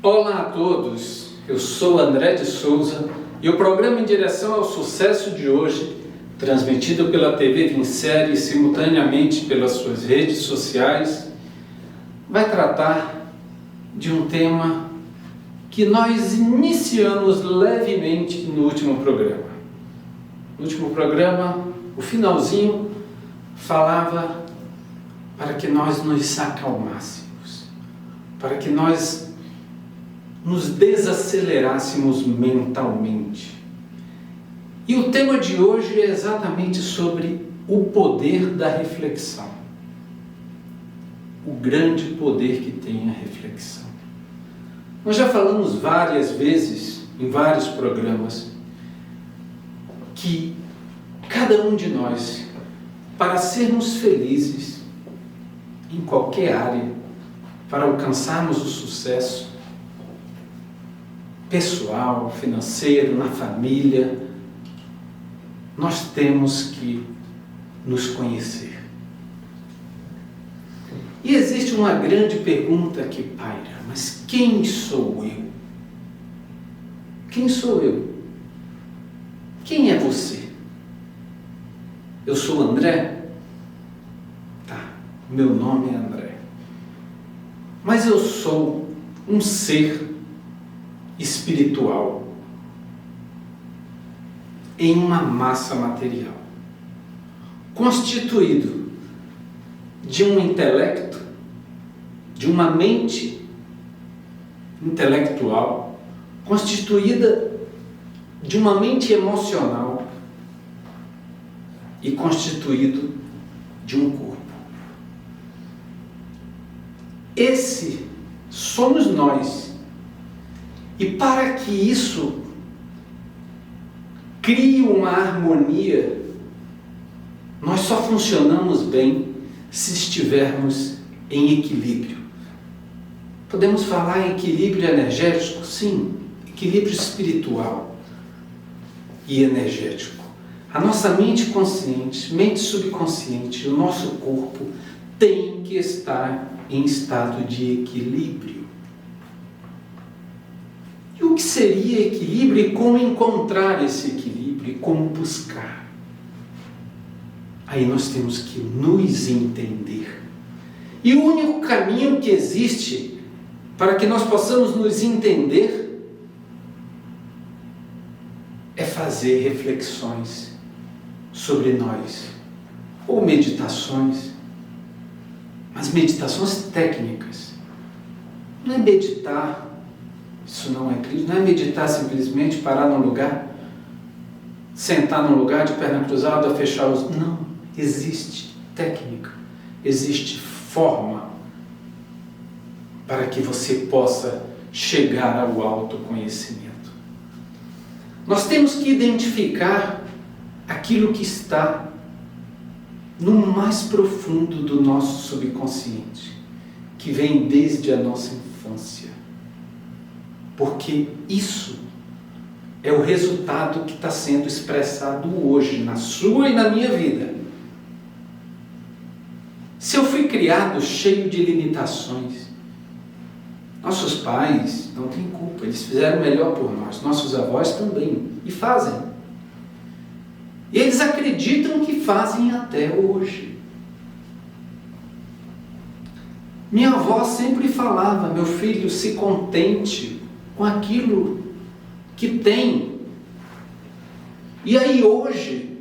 Olá a todos, eu sou André de Souza e o programa Em Direção ao Sucesso de hoje, transmitido pela TV Vincere e simultaneamente pelas suas redes sociais, vai tratar de um tema que nós iniciamos levemente no último programa. No último programa, o finalzinho falava para que nós nos acalmássemos, para que nós nos desacelerássemos mentalmente. E o tema de hoje é exatamente sobre o poder da reflexão. O grande poder que tem a reflexão. Nós já falamos várias vezes, em vários programas, que cada um de nós, para sermos felizes em qualquer área, para alcançarmos o sucesso, pessoal, financeiro, na família, nós temos que nos conhecer. E existe uma grande pergunta que paira: mas quem sou eu? Quem sou eu? Quem é você? Eu sou André? Tá, meu nome é André. Mas eu sou um ser espiritual em uma massa material, constituído de um intelecto, de uma mente intelectual, constituída de uma mente emocional e constituído de um corpo. Esse somos nós. E para que isso crie uma harmonia, nós só funcionamos bem se estivermos em equilíbrio. Podemos falar em equilíbrio energético? Sim, equilíbrio espiritual e energético. A nossa mente consciente, mente subconsciente, o nosso corpo tem que estar em estado de equilíbrio. E o que seria equilíbrio e como encontrar esse equilíbrio e como buscar? Aí nós temos que nos entender. E o único caminho que existe para que nós possamos nos entender é fazer reflexões sobre nós, ou meditações, mas meditações técnicas. Não é meditar. Isso não é meditar simplesmente, parar num lugar, sentar num lugar de perna cruzada, fechar os... Não, existe técnica, existe forma para que você possa chegar ao autoconhecimento. Nós temos que identificar aquilo que está no mais profundo do nosso subconsciente, que vem desde a nossa infância. Porque isso é o resultado que está sendo expressado hoje, na sua e na minha vida. Se eu fui criado cheio de limitações, nossos pais não têm culpa, eles fizeram o melhor por nós, nossos avós também, e fazem. E eles acreditam que fazem até hoje. Minha avó sempre falava: meu filho, se contente com aquilo que tem. E aí hoje,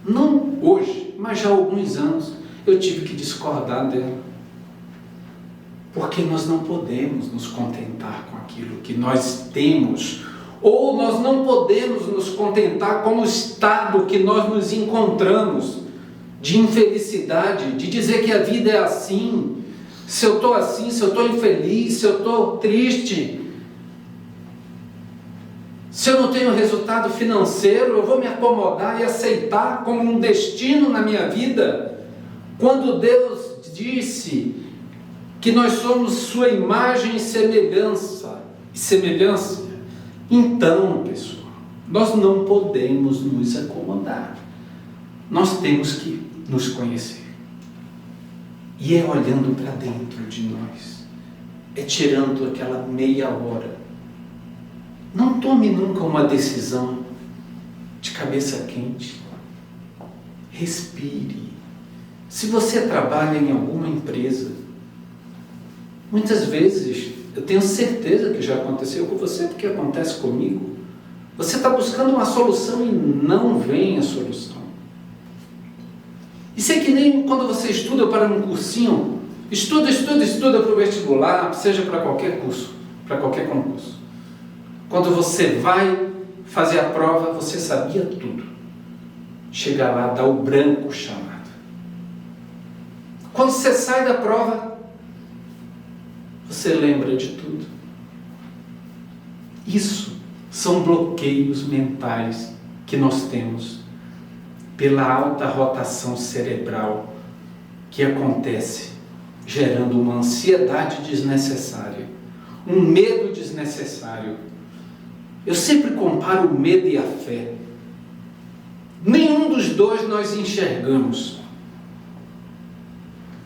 não hoje, mas já há alguns anos, eu tive que discordar dela. Porque nós não podemos nos contentar com aquilo que nós temos, ou nós não podemos nos contentar com o estado que nós nos encontramos, de infelicidade, de dizer que a vida é assim, se eu estou assim, se eu estou infeliz, se eu estou triste, se eu não tenho resultado financeiro, eu vou me acomodar e aceitar como um destino na minha vida, quando Deus disse que nós somos sua imagem e semelhança. Então, pessoal, nós não podemos nos acomodar. Nós temos que nos conhecer. E é olhando para dentro de nós, é tirando aquela meia hora. Não tome nunca uma decisão de cabeça quente. Respire. Se você trabalha em alguma empresa, muitas vezes, eu tenho certeza que já aconteceu com você, porque acontece comigo, você está buscando uma solução e não vem a solução. Isso é que nem quando você estuda para um cursinho, estuda para o vestibular, seja para qualquer curso, para qualquer concurso. Quando você vai fazer a prova, você sabia tudo. Chega lá, dá o branco chamado. Quando você sai da prova, você lembra de tudo. Isso são bloqueios mentais que nós temos pela alta rotação cerebral que acontece, gerando uma ansiedade desnecessária, um medo desnecessário. Eu sempre comparo o medo e a fé. Nenhum dos dois nós enxergamos.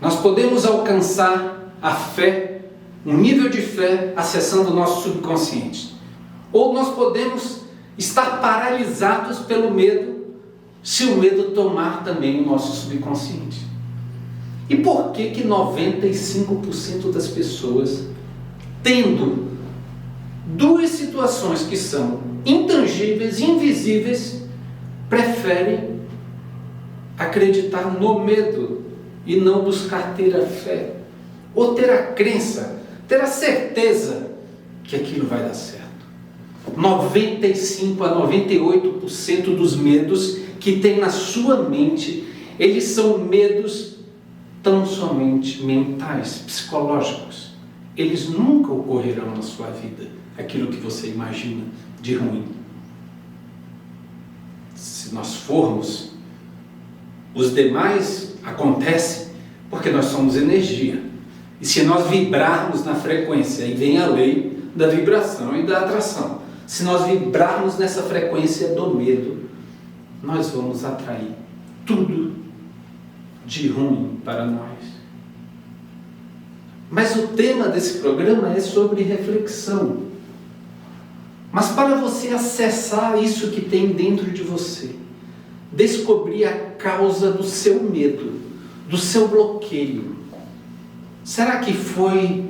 Nós podemos alcançar a fé, um nível de fé, acessando o nosso subconsciente. Ou nós podemos estar paralisados pelo medo, se o medo tomar também o nosso subconsciente. E por que 95% das pessoas, tendo duas situações que são intangíveis, invisíveis, preferem acreditar no medo e não buscar ter a fé, ou ter a crença, ter a certeza que aquilo vai dar certo? 95 a 98% dos medos que tem na sua mente, eles são medos tão somente mentais, psicológicos. Eles nunca ocorrerão na sua vida, aquilo que você imagina de ruim. Se nós formos, os demais acontecem porque nós somos energia. E se nós vibrarmos na frequência, aí vem a lei da vibração e da atração. Se nós vibrarmos nessa frequência do medo, nós vamos atrair tudo de ruim para nós. Mas o tema desse programa é sobre reflexão. Mas para você acessar isso que tem dentro de você, descobrir a causa do seu medo, do seu bloqueio, será que foi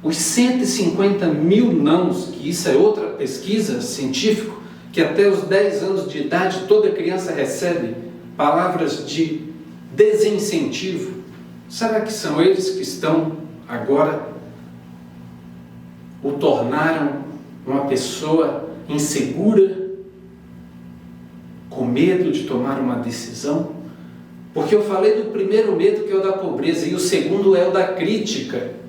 os 150 mil nãos, que isso é outra pesquisa científica, que até os 10 anos de idade toda criança recebe palavras de desincentivo? Será que são eles que estão agora, o tornaram uma pessoa insegura, com medo de tomar uma decisão? Porque eu falei do primeiro medo, que é o da pobreza, e o segundo é o da crítica.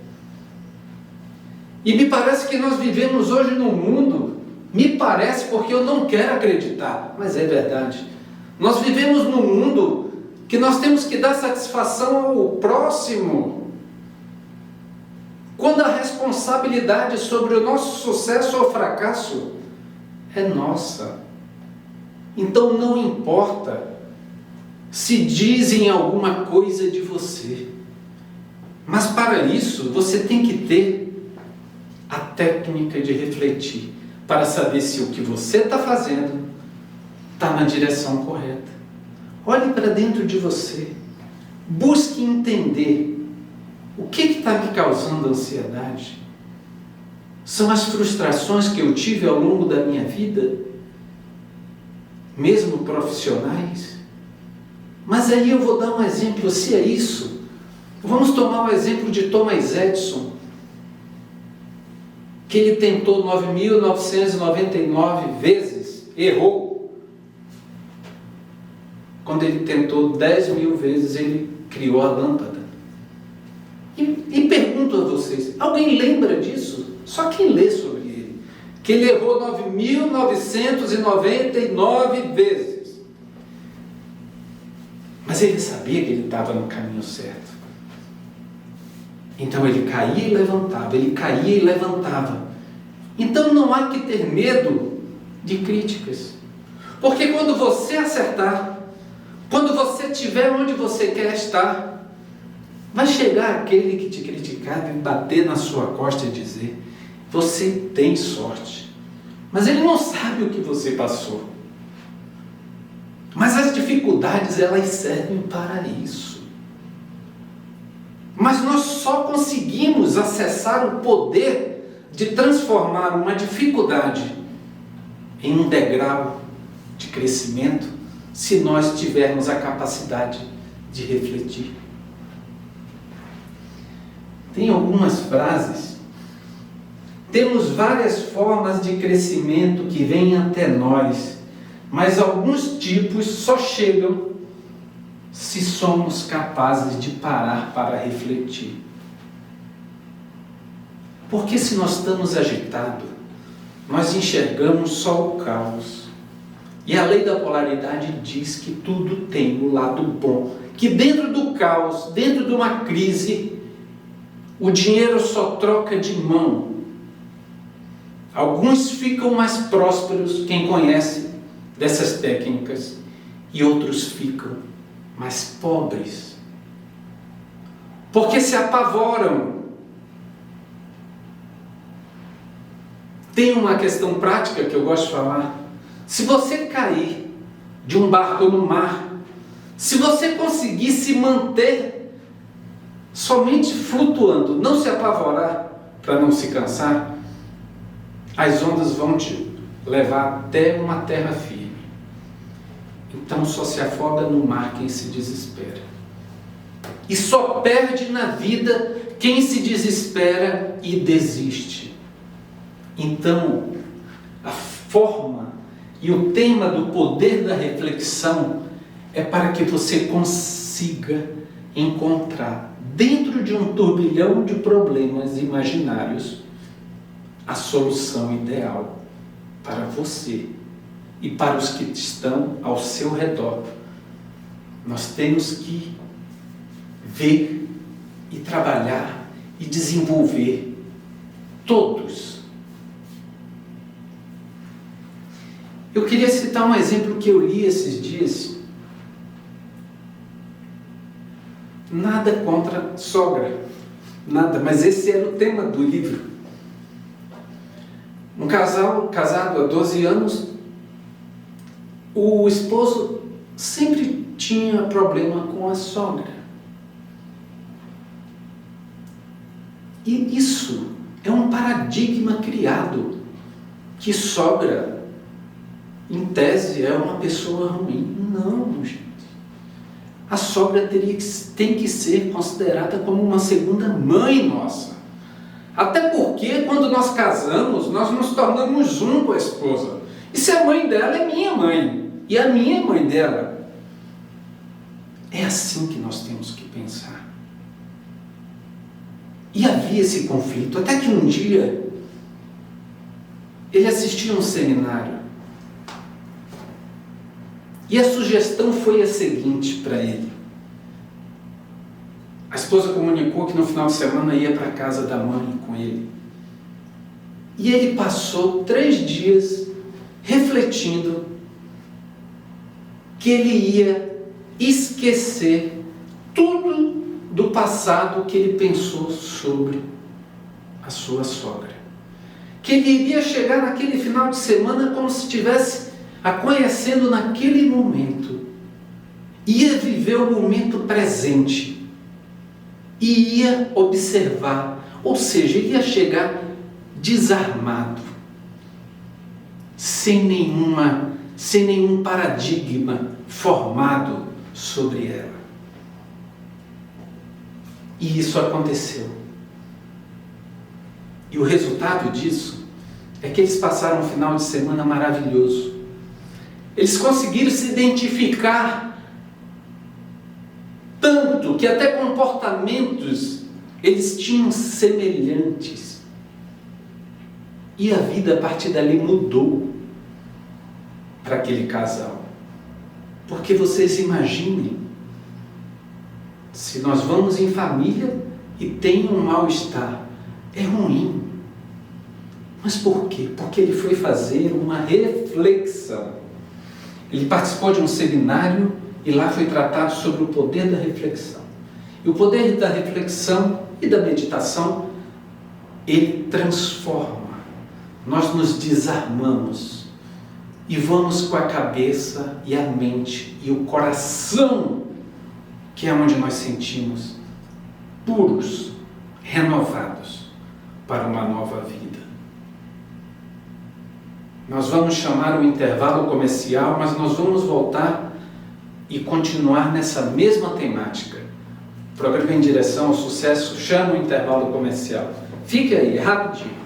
E me parece que nós vivemos hoje num mundo, me parece porque eu não quero acreditar, mas é verdade. Nós vivemos num mundo que nós temos que dar satisfação ao próximo, quando a responsabilidade sobre o nosso sucesso ou fracasso é nossa. Então não importa se dizem alguma coisa de você, mas para isso você tem que ter a técnica de refletir, para saber se o que você está fazendo está na direção correta. Olhe para dentro de você, busque entender o que está me causando ansiedade. São as frustrações que eu tive ao longo da minha vida, mesmo profissionais? Mas aí eu vou dar um exemplo. Se é isso, vamos tomar o exemplo de Thomas Edison, que ele tentou 9.999 vezes, errou. Quando ele tentou 10.000 vezes, ele criou a lâmpada. E pergunto a vocês, alguém lembra disso? Só quem lê sobre ele. Que ele errou 9.999 vezes. Mas ele sabia que ele estava no caminho certo. Então ele caía e levantava, ele caía e levantava. Então não há que ter medo de críticas. Porque quando você acertar, quando você estiver onde você quer estar, Vai chegar aquele que te criticava e bater na sua costa e dizer: você tem sorte. Mas ele não sabe o que você passou. Mas as dificuldades, elas servem para isso. Mas nós só conseguimos acessar o poder de transformar uma dificuldade em um degrau de crescimento se nós tivermos a capacidade de refletir. Tem algumas frases. Temos várias formas de crescimento que vêm até nós, mas alguns tipos só chegam se somos capazes de parar para refletir. Porque se nós estamos agitados, nós enxergamos só o caos. E a lei da polaridade diz que tudo tem o lado bom. Que dentro do caos, dentro de uma crise, o dinheiro só troca de mão. Alguns ficam mais prósperos, quem conhece dessas técnicas, e outros ficam mais pobres, porque se apavoram. Tem uma questão prática que eu gosto de falar. Se você cair de um barco no mar, se você conseguir se manter somente flutuando, não se apavorar para não se cansar, as ondas vão te levar até uma terra firme. Então só se afoga no mar quem se desespera. E só perde na vida quem se desespera e desiste. Então, a forma e o tema do poder da reflexão é para que você consiga encontrar, dentro de um turbilhão de problemas imaginários, a solução ideal para você e para os que estão ao seu redor. Nós temos que ver e trabalhar e desenvolver todos. Eu queria citar um exemplo que eu li esses dias. Nada contra sogra, nada, mas esse era o tema do livro. Um casal casado há 12 anos, o esposo sempre tinha problema com a sogra. E isso é um paradigma criado, que sogra, em tese, é uma pessoa ruim. Não, gente. A sogra tem que ser considerada como uma segunda mãe nossa. Até porque, quando nós casamos, nós nos tornamos um com a esposa. E se a mãe dela é minha mãe, e a minha é mãe dela. É assim que nós temos que pensar. E havia esse conflito, até que um dia, ele assistiu a um seminário. E a sugestão foi a seguinte para ele. A esposa comunicou que no final de semana ia para a casa da mãe com ele. E ele passou 3 dias refletindo que ele ia esquecer tudo do passado que ele pensou sobre a sua sogra. Que ele iria chegar naquele final de semana como se estivesse a conhecendo naquele momento. Ia viver o momento presente. E ia observar, ou seja, ia chegar desarmado, sem nenhum paradigma formado sobre ela. E isso aconteceu. E o resultado disso é que eles passaram um final de semana maravilhoso. Eles conseguiram se identificar tanto que até comportamentos eles tinham semelhantes. E a vida a partir dali mudou para aquele casal. Porque vocês imaginem, se nós vamos em família e tem um mal-estar, é ruim. Mas por quê? Porque ele foi fazer uma reflexão. Ele participou de um seminário e lá foi tratado sobre o poder da reflexão. E o poder da reflexão e da meditação, ele transforma. Nós nos desarmamos e vamos com a cabeça e a mente e o coração, que é onde nós sentimos, puros, renovados para uma nova vida. Nós vamos chamar o intervalo comercial, mas nós vamos voltar e continuar nessa mesma temática. O programa Em Direção ao Sucesso chama o intervalo comercial. Fique aí, rapidinho.